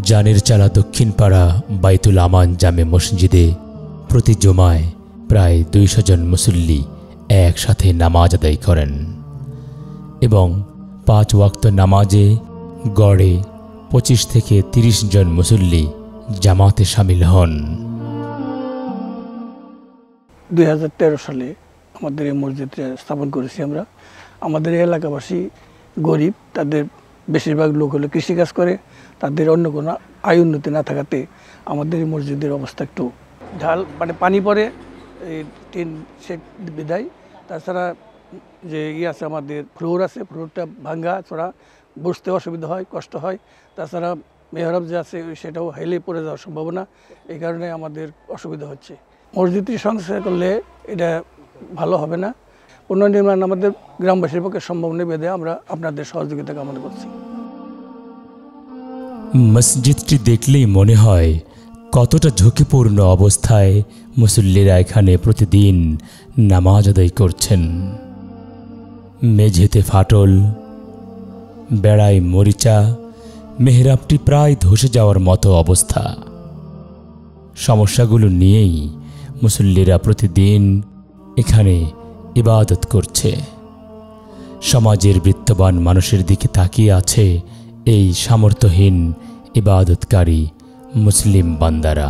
জানের চালা দক্ষিণ পাড়া বাইতুল আমান জামে মসজিদে প্রতি জুমায় প্রায় 200 জন মুসল্লি একসাথে নামাজ আদায় করেন এবং 5 ওয়াক্ত নামাজে গড়ে 25 থেকে 30 জন মুসল্লি জামাতে শামিল হন। 2013 সালে আমাদের এই মসজিদটা স্থাপন করেছি আমরা। আমাদের এলাকাবাসী গরিব, তাদের বেশিরভাগ লোক হলো কৃষিকাজ করে, তাদের অন্য কোনো আয় উন্নতি না থাকাতে আমাদের এই মসজিদের অবস্থা একটু ঢাল পানি পড়ে, এই টিন শেড বিদায়। তাছাড়া যে আছে আমাদের ফ্লোর আছে, ফ্লোরটা ভাঙ্গা ছড়া, বসতে অসুবিধা হয়, কষ্ট হয়। তাছাড়া মেহরাব যে আছে সেটাও হাইলে পড়ে যাওয়ার সম্ভাবনা, এই কারণে আমাদের অসুবিধা হচ্ছে। মসজিদটি সংস্কার করলে এটা ভালো হবে না। পুনর্নির্মাণ আমাদের গ্রামবাসীর পক্ষে সম্ভব নেই বেঁধে আমরা আপনাদের সহযোগিতা কামনা করছি। মসজিদটি দেখলেই মনে হয় কতটা ঝুঁকিপূর্ণ অবস্থায় মুসল্লিরা এখানে প্রতিদিন নামাজ আদায় করছেন। মেঝেতে ফাটল, বেড়ায় মরিচা, মেহরাবটি প্রায় ধসে যাওয়ার মতো অবস্থা। সমস্যাগুলো নিয়েই মুসল্লিরা প্রতিদিন এখানে ইবাদত করছে। সমাজের বিত্তবান মানুষের দিকে তাকিয়ে আছে এই সামর্থ্যহীন ইবাদতকারী মুসলিম বান্দারা।